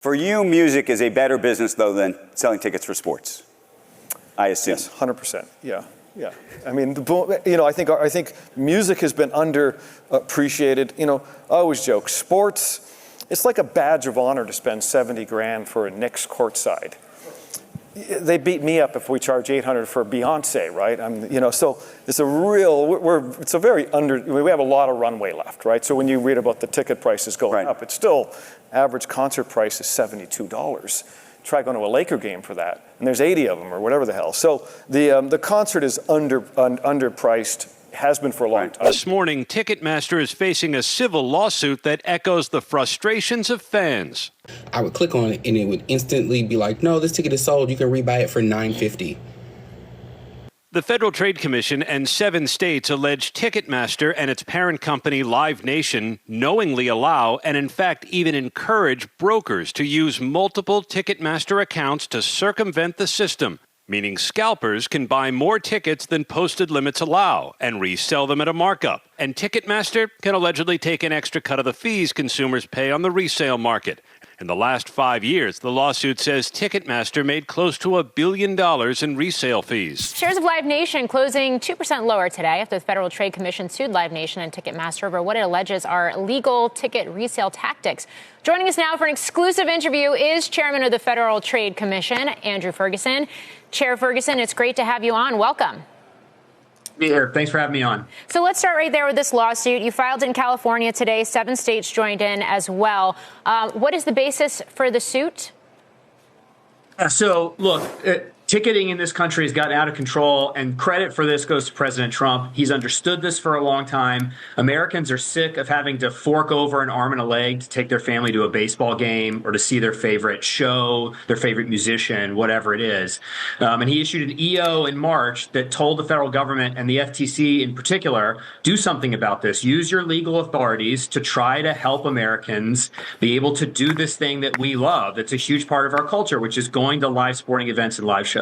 For you, music is a better business, though, than selling tickets for sports, I assume. Yes, 100%. Yeah. I mean, I think music has been underappreciated. I always joke, sports, it's like a badge of honor to spend $70,000 for a Knicks courtside. They beat me up if we charge $800 for Beyonce, right? So it's we have a lot of runway left, right? So when you read about the ticket prices going up, it's still average concert price is $72. Try going to a Laker game for that, and there's 80 of them or whatever the hell. So the concert is underpriced. Has been for a long time. This morning, Ticketmaster is facing a civil lawsuit that echoes the frustrations of fans. I would click on it and it would instantly be like, no, this ticket is sold. You can rebuy it for $9.50. The Federal Trade Commission and 7 states allege Ticketmaster and its parent company Live Nation knowingly allow and in fact even encourage brokers to use multiple Ticketmaster accounts to circumvent the system, meaning scalpers can buy more tickets than posted limits allow and resell them at a markup. And Ticketmaster can allegedly take an extra cut of the fees consumers pay on the resale market. In the last 5 years, the lawsuit says Ticketmaster made close to $1 billion in resale fees. Shares of Live Nation closing 2% lower today after the Federal Trade Commission sued Live Nation and Ticketmaster over what it alleges are illegal ticket resale tactics. Joining us now for an exclusive interview is Chairman of the Federal Trade Commission, Andrew Ferguson. Chair Ferguson, it's great to have you on. Welcome. Be here. Thanks for having me on. So let's start right there with this lawsuit. You filed in California today. 7 states joined in as well. What is the basis for the suit? So, look, ticketing in this country has gotten out of control, and credit for this goes to President Trump. He's understood this for a long time. Americans are sick of having to fork over an arm and a leg to take their family to a baseball game or to see their favorite show, their favorite musician, whatever it is. And he issued an EO in March that told the federal government and the FTC in particular, do something about this. Use your legal authorities to try to help Americans be able to do this thing that we love. It's a huge part of our culture, which is going to live sporting events and live shows.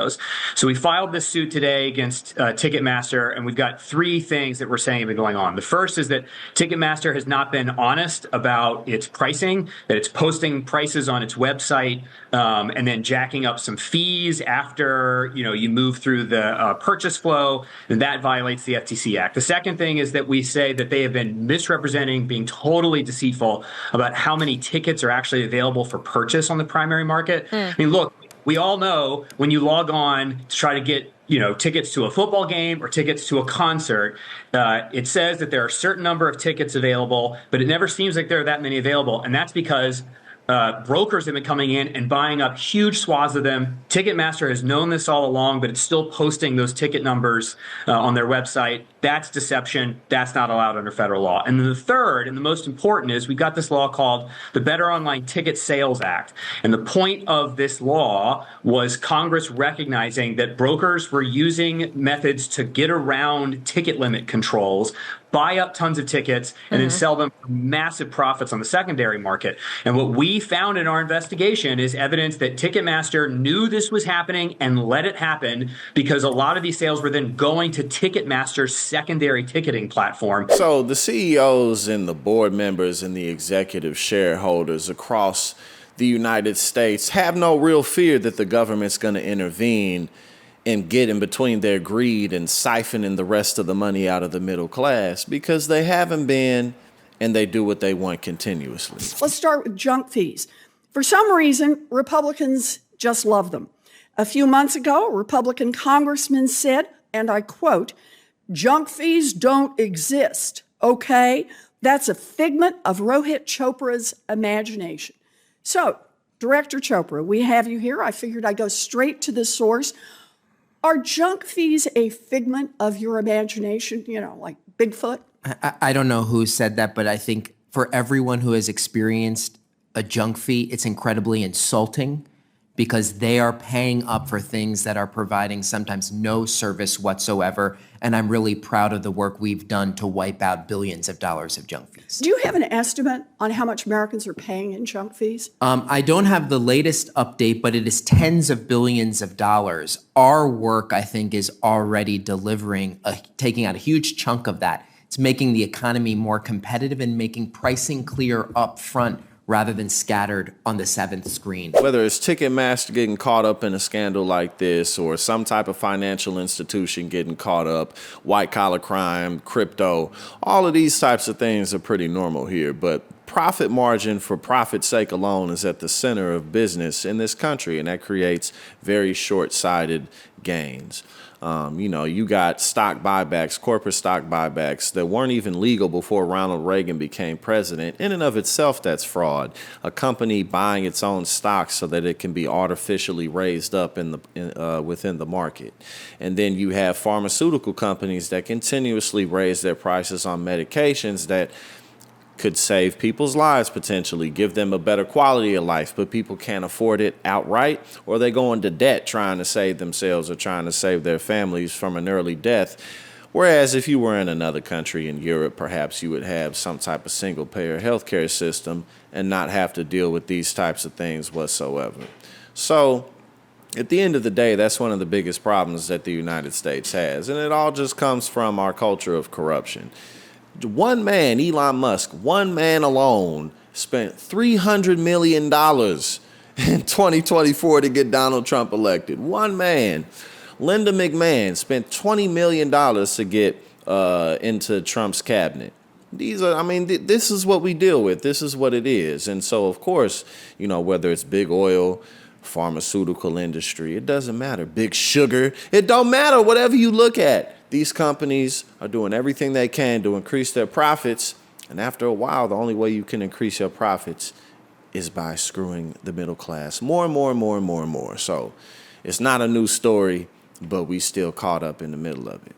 So we filed this suit today against Ticketmaster, and we've got 3 things that we're saying have been going on. The first is that Ticketmaster has not been honest about its pricing, that it's posting prices on its website and then jacking up some fees after you move through the purchase flow, and that violates the FTC Act. The second thing is that we say that they have been misrepresenting, being totally deceitful about how many tickets are actually available for purchase on the primary market. I mean, look, we all know when you log on to try to get tickets to a football game or tickets to a concert, it says that there are a certain number of tickets available, but it never seems like there are that many available. And that's because brokers have been coming in and buying up huge swaths of them. Ticketmaster has known this all along, but it's still posting those ticket numbers on their website. That's deception. That's not allowed under federal law. And then the third, and the most important, is we've got this law called the Better Online Ticket Sales Act. And the point of this law was Congress recognizing that brokers were using methods to get around ticket limit controls, buy up tons of tickets, and then sell them for massive profits on the secondary market. And what we found in our investigation is evidence that Ticketmaster knew this was happening and let it happen because a lot of these sales were then going to Ticketmaster's secondary ticketing platform. So the CEOs and the board members and the executive shareholders across the United States have no real fear that the government's going to intervene and get in between their greed and siphoning the rest of the money out of the middle class, because they haven't been, and they do what they want continuously. Let's start with junk fees. For some reason, Republicans just love them. A few months ago, a Republican congressman said, and I quote, "Junk fees don't exist, okay? That's a figment of Rohit Chopra's imagination." So, Director Chopra, we have you here. I figured I'd go straight to the source. Are junk fees a figment of your imagination, like Bigfoot? I don't know who said that, but I think for everyone who has experienced a junk fee, it's incredibly insulting because they are paying up for things that are providing sometimes no service whatsoever. And I'm really proud of the work we've done to wipe out billions of dollars of junk fees. Do you have an estimate on how much Americans are paying in junk fees? I don't have the latest update, but it is tens of billions of dollars. Our work, I think, is already delivering, taking out a huge chunk of that. It's making the economy more competitive and making pricing clear up front rather than scattered on the seventh screen. Whether it's Ticketmaster getting caught up in a scandal like this or some type of financial institution getting caught up, white collar crime, crypto, all of these types of things are pretty normal here. But profit margin for profit's sake alone is at the center of business in this country, and that creates very short-sighted gains. You got stock buybacks, corporate stock buybacks that weren't even legal before Ronald Reagan became president. In and of itself, that's fraud. A company buying its own stock so that it can be artificially raised up within the market. And then you have pharmaceutical companies that continuously raise their prices on medications that could save people's lives potentially, give them a better quality of life, but people can't afford it outright, or they go into debt trying to save themselves or trying to save their families from an early death. Whereas if you were in another country in Europe, perhaps you would have some type of single-payer healthcare system and not have to deal with these types of things whatsoever. So at the end of the day, that's one of the biggest problems that the United States has, and it all just comes from our culture of corruption. One man, Elon Musk, one man alone spent $300 million in 2024 to get Donald Trump elected. One man. Linda McMahon spent $20 million to get into Trump's cabinet. This is what we deal with. This is what it is. And so, of course, whether it's big oil, pharmaceutical industry, it doesn't matter. Big sugar, it don't matter. Whatever you look at. These companies are doing everything they can to increase their profits, and after a while, the only way you can increase your profits is by screwing the middle class more and more and more and more and more. So it's not a new story, but we still caught up in the middle of it.